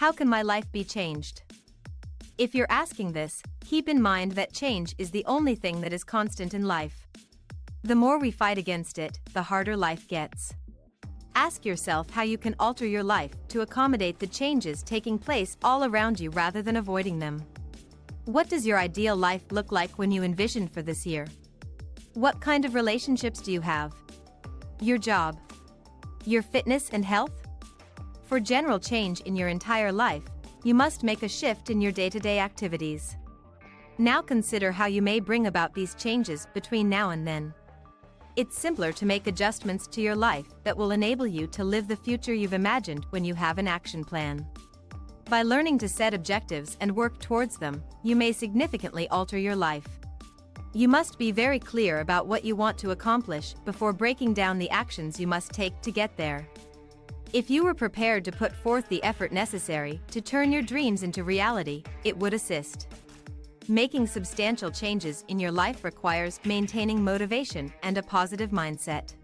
How can my life be changed? If you're asking this, keep in mind that change is the only thing that is constant in life. The more we fight against it, the harder life gets. Ask yourself how you can alter your life to accommodate the changes taking place all around you rather than avoiding them. What does your ideal life look like when you envision for this year? What kind of relationships do you have? Your job? Your fitness and health? For general change in your entire life, you must make a shift in your day-to-day activities. Now consider how you may bring about these changes between now and then. It's simpler to make adjustments to your life that will enable you to live the future you've imagined when you have an action plan. By learning to set objectives and work towards them, you may significantly alter your life. You must be very clear about what you want to accomplish before breaking down the actions you must take to get there. If you were prepared to put forth the effort necessary to turn your dreams into reality, it would assist. Making substantial changes in your life requires maintaining motivation and a positive mindset.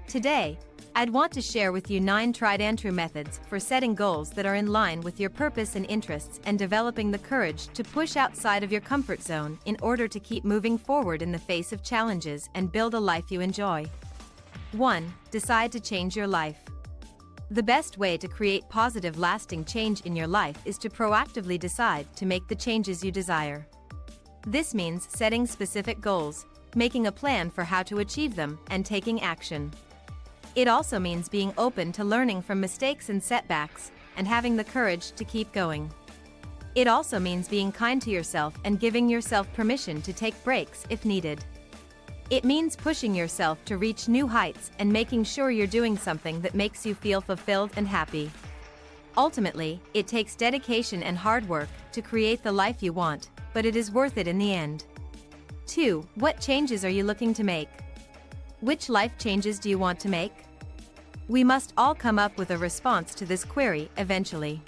Today, I'd want to share with you 9 tried-and-true methods for setting goals that are in line with your purpose and interests and developing the courage to push outside of your comfort zone in order to keep moving forward in the face of challenges and build a life you enjoy. 1. Decide to change your life. The best way to create positive, lasting change in your life is to proactively decide to make the changes you desire. This means setting specific goals, making a plan for how to achieve them, and taking action. It also means being open to learning from mistakes and setbacks, and having the courage to keep going. It also means being kind to yourself and giving yourself permission to take breaks if needed. It means pushing yourself to reach new heights and making sure you're doing something that makes you feel fulfilled and happy. Ultimately, it takes dedication and hard work to create the life you want, but it is worth it in the end. 2. What changes are you looking to make? Which life changes do you want to make? We must all come up with a response to this query eventually.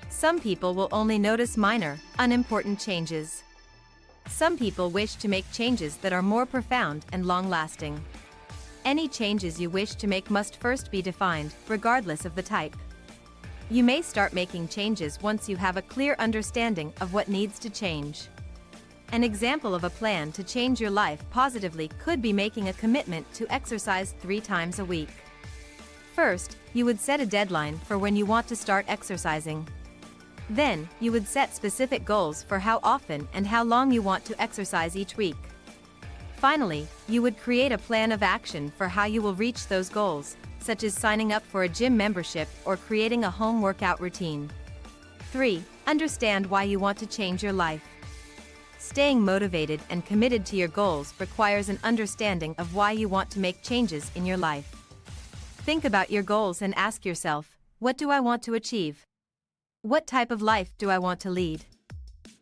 Some people will only notice minor, unimportant changes. Some people wish to make changes that are more profound and long-lasting. Any changes you wish to make must first be defined, regardless of the type. You may start making changes once you have a clear understanding of what needs to change. An example of a plan to change your life positively could be making a commitment to exercise 3 times a week. First, you would set a deadline for when you want to start exercising. Then, you would set specific goals for how often and how long you want to exercise each week. Finally, you would create a plan of action for how you will reach those goals, such as signing up for a gym membership or creating a home workout routine. 3. Understand why you want to change your life. Staying motivated and committed to your goals requires an understanding of why you want to make changes in your life. Think about your goals and ask yourself, what do I want to achieve? What type of life do I want to lead?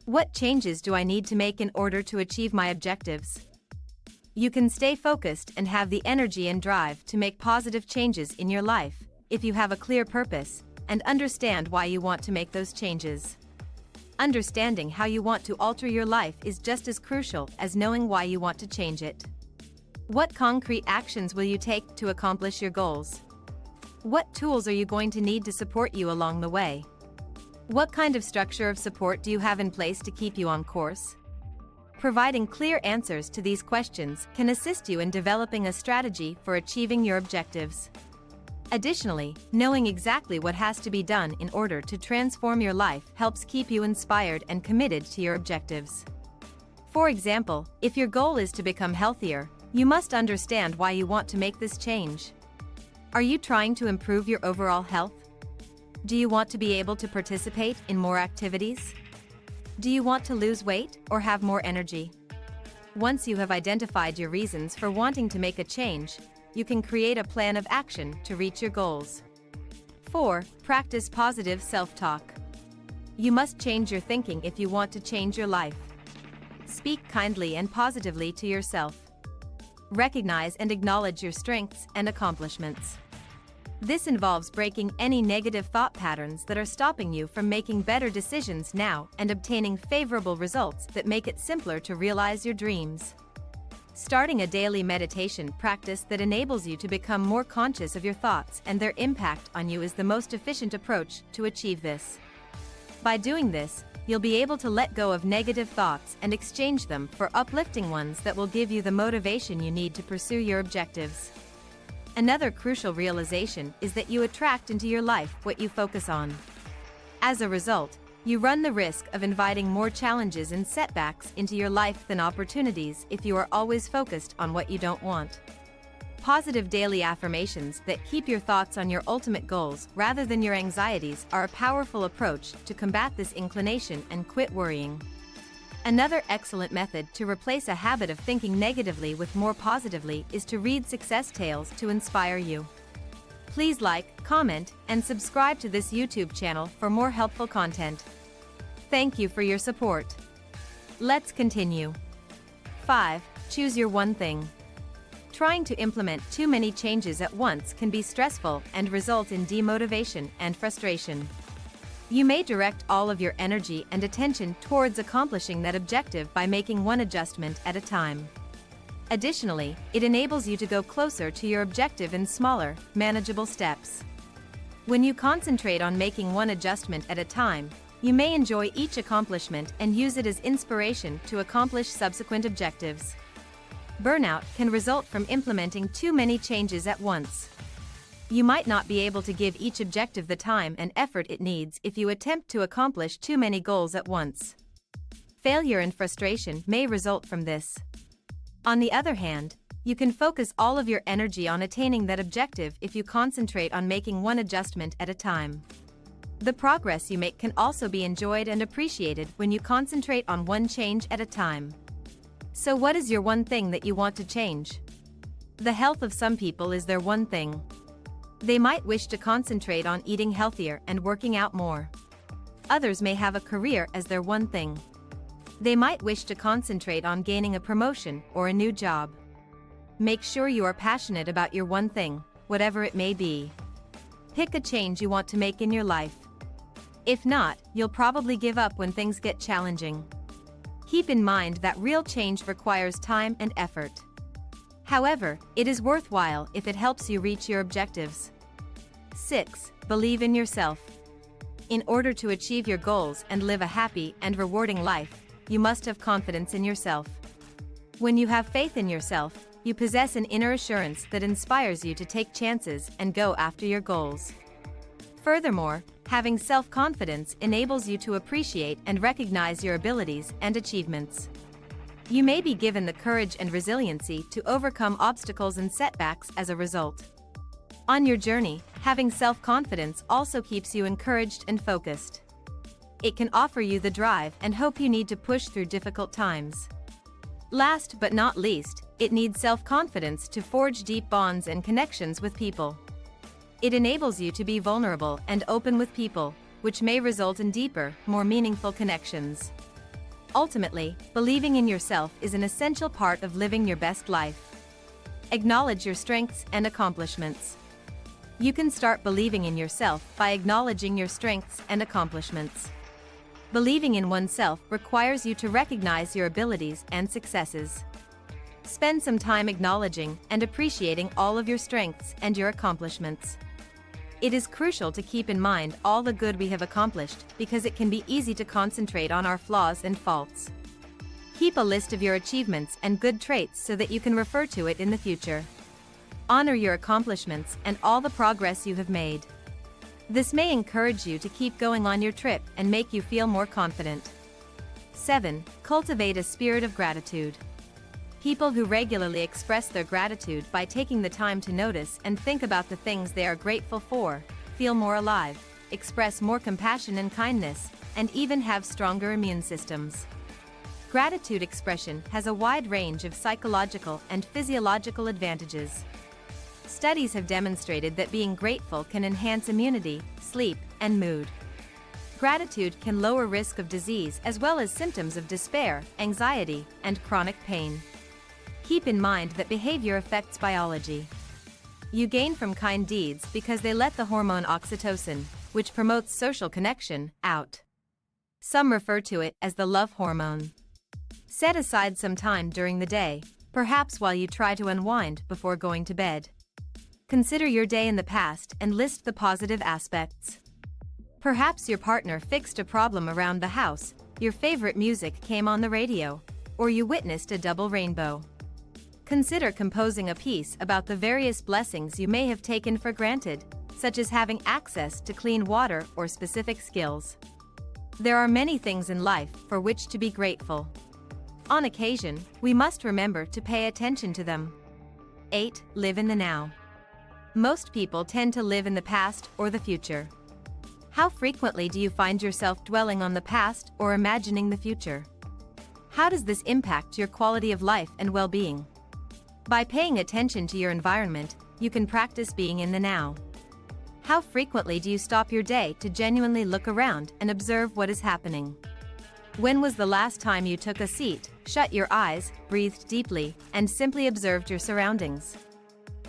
What changes do I need to make in order to achieve my objectives? You can stay focused and have the energy and drive to make positive changes in your life if you have a clear purpose and understand why you want to make those changes. Understanding how you want to alter your life is just as crucial as knowing why you want to change it. What concrete actions will you take to accomplish your goals? What tools are you going to need to support you along the way? What kind of structure of support do you have in place to keep you on course? Providing clear answers to these questions can assist you in developing a strategy for achieving your objectives. Additionally, knowing exactly what has to be done in order to transform your life helps keep you inspired and committed to your objectives. For example, if your goal is to become healthier, you must understand why you want to make this change. Are you trying to improve your overall health? Do you want to be able to participate in more activities? Do you want to lose weight or have more energy? Once you have identified your reasons for wanting to make a change, you can create a plan of action to reach your goals. 4. Practice positive self-talk. You must change your thinking if you want to change your life. Speak kindly and positively to yourself. Recognize and acknowledge your strengths and accomplishments. This involves breaking any negative thought patterns that are stopping you from making better decisions now and obtaining favorable results that make it simpler to realize your dreams. Starting a daily meditation practice that enables you to become more conscious of your thoughts and their impact on you is the most efficient approach to achieve this. By doing this, you'll be able to let go of negative thoughts and exchange them for uplifting ones that will give you the motivation you need to pursue your objectives. Another crucial realization is that you attract into your life what you focus on. As a result, you run the risk of inviting more challenges and setbacks into your life than opportunities if you are always focused on what you don't want. Positive daily affirmations that keep your thoughts on your ultimate goals rather than your anxieties are a powerful approach to combat this inclination and quit worrying. Another excellent method to replace a habit of thinking negatively with more positively is to read success tales to inspire you. Please like, comment, and subscribe to this YouTube channel for more helpful content. Thank you for your support. Let's continue. 5. Choose your one thing. Trying to implement too many changes at once can be stressful and result in demotivation and frustration. You may direct all of your energy and attention towards accomplishing that objective by making one adjustment at a time. Additionally, it enables you to go closer to your objective in smaller, manageable steps. When you concentrate on making one adjustment at a time, you may enjoy each accomplishment and use it as inspiration to accomplish subsequent objectives. Burnout can result from implementing too many changes at once. You might not be able to give each objective the time and effort it needs if you attempt to accomplish too many goals at once. Failure and frustration may result from this. On the other hand, you can focus all of your energy on attaining that objective if you concentrate on making one adjustment at a time. The progress you make can also be enjoyed and appreciated when you concentrate on one change at a time. So what is your one thing that you want to change? The health of some people is their one thing. They might wish to concentrate on eating healthier and working out more. Others may have a career as their one thing. They might wish to concentrate on gaining a promotion or a new job. Make sure you are passionate about your one thing, whatever it may be. Pick a change you want to make in your life. If not, you'll probably give up when things get challenging. Keep in mind that real change requires time and effort. However, it is worthwhile if it helps you reach your objectives. 6. Believe in yourself. In order to achieve your goals and live a happy and rewarding life, you must have confidence in yourself. When you have faith in yourself, you possess an inner assurance that inspires you to take chances and go after your goals. Furthermore, having self-confidence enables you to appreciate and recognize your abilities and achievements. You may be given the courage and resiliency to overcome obstacles and setbacks as a result. On your journey, having self-confidence also keeps you encouraged and focused. It can offer you the drive and hope you need to push through difficult times. Last but not least, it needs self-confidence to forge deep bonds and connections with people. It enables you to be vulnerable and open with people, which may result in deeper, more meaningful connections. Ultimately, believing in yourself is an essential part of living your best life. Acknowledge your strengths and accomplishments. You can start believing in yourself by acknowledging your strengths and accomplishments. Believing in oneself requires you to recognize your abilities and successes. Spend some time acknowledging and appreciating all of your strengths and your accomplishments. It is crucial to keep in mind all the good we have accomplished because it can be easy to concentrate on our flaws and faults. Keep a list of your achievements and good traits so that you can refer to it in the future. Honor your accomplishments and all the progress you have made. This may encourage you to keep going on your trip and make you feel more confident. 7. Cultivate a spirit of gratitude. People who regularly express their gratitude by taking the time to notice and think about the things they are grateful for, feel more alive, express more compassion and kindness, and even have stronger immune systems. Gratitude expression has a wide range of psychological and physiological advantages. Studies have demonstrated that being grateful can enhance immunity, sleep, and mood. Gratitude can lower risk of disease as well as symptoms of despair, anxiety, and chronic pain. Keep in mind that behavior affects biology. You gain from kind deeds because they let the hormone oxytocin, which promotes social connection, out. Some refer to it as the love hormone. Set aside some time during the day, perhaps while you try to unwind before going to bed. Consider your day in the past and list the positive aspects. Perhaps your partner fixed a problem around the house, your favorite music came on the radio, or you witnessed a double rainbow. Consider composing a piece about the various blessings you may have taken for granted, such as having access to clean water or specific skills. There are many things in life for which to be grateful. On occasion, we must remember to pay attention to them. 8. Live in the now. Most people tend to live in the past or the future. How frequently do you find yourself dwelling on the past or imagining the future? How does this impact your quality of life and well-being? By paying attention to your environment, you can practice being in the now. How frequently do you stop your day to genuinely look around and observe what is happening? When was the last time you took a seat, shut your eyes, breathed deeply, and simply observed your surroundings?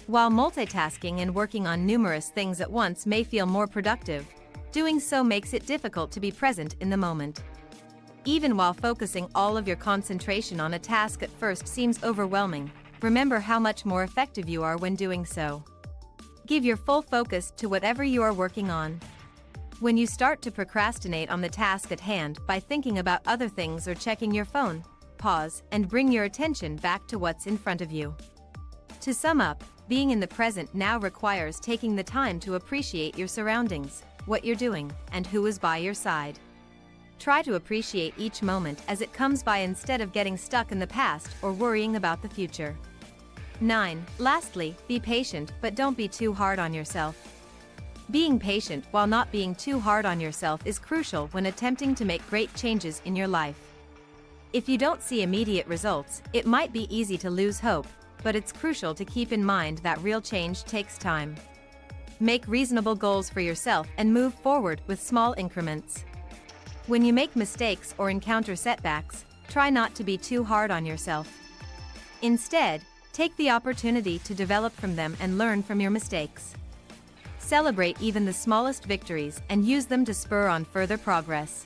While multitasking and working on numerous things at once may feel more productive, doing so makes it difficult to be present in the moment. Even while focusing all of your concentration on a task at first seems overwhelming, remember how much more effective you are when doing so. Give your full focus to whatever you are working on. When you start to procrastinate on the task at hand by thinking about other things or checking your phone, pause and bring your attention back to what's in front of you. To sum up, being in the present now requires taking the time to appreciate your surroundings, what you're doing, and who is by your side. Try to appreciate each moment as it comes by instead of getting stuck in the past or worrying about the future. 9. Lastly, be patient, but don't be too hard on yourself. Being patient while not being too hard on yourself is crucial when attempting to make great changes in your life. If you don't see immediate results, it might be easy to lose hope, but it's crucial to keep in mind that real change takes time. Make reasonable goals for yourself and move forward with small increments. When you make mistakes or encounter setbacks, try not to be too hard on yourself. Instead, take the opportunity to develop from them and learn from your mistakes. Celebrate even the smallest victories and use them to spur on further progress.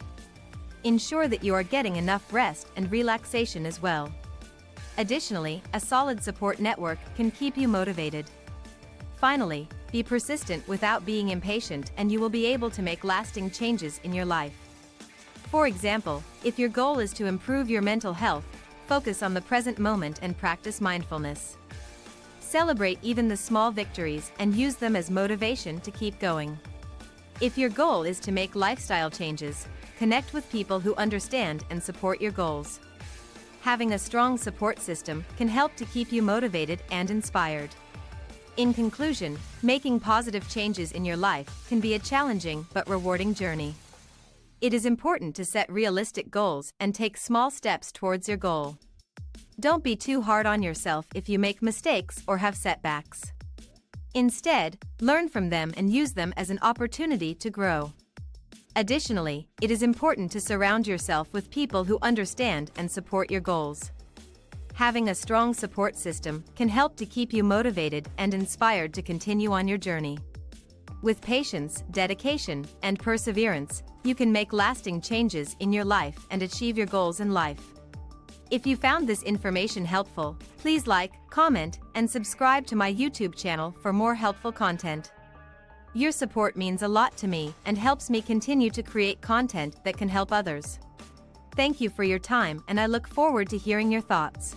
Ensure that you are getting enough rest and relaxation as well. Additionally, a solid support network can keep you motivated. Finally, be persistent without being impatient and you will be able to make lasting changes in your life. For example, if your goal is to improve your mental health, focus on the present moment and practice mindfulness. Celebrate even the small victories and use them as motivation to keep going. If your goal is to make lifestyle changes, connect with people who understand and support your goals. Having a strong support system can help to keep you motivated and inspired. In conclusion, making positive changes in your life can be a challenging but rewarding journey. It is important to set realistic goals and take small steps towards your goal. Don't be too hard on yourself if you make mistakes or have setbacks. Instead, learn from them and use them as an opportunity to grow. Additionally, it is important to surround yourself with people who understand and support your goals. Having a strong support system can help to keep you motivated and inspired to continue on your journey. With patience, dedication, and perseverance, you can make lasting changes in your life and achieve your goals in life. If you found this information helpful, please like, comment, and subscribe to my YouTube channel for more helpful content. Your support means a lot to me and helps me continue to create content that can help others. Thank you for your time and I look forward to hearing your thoughts.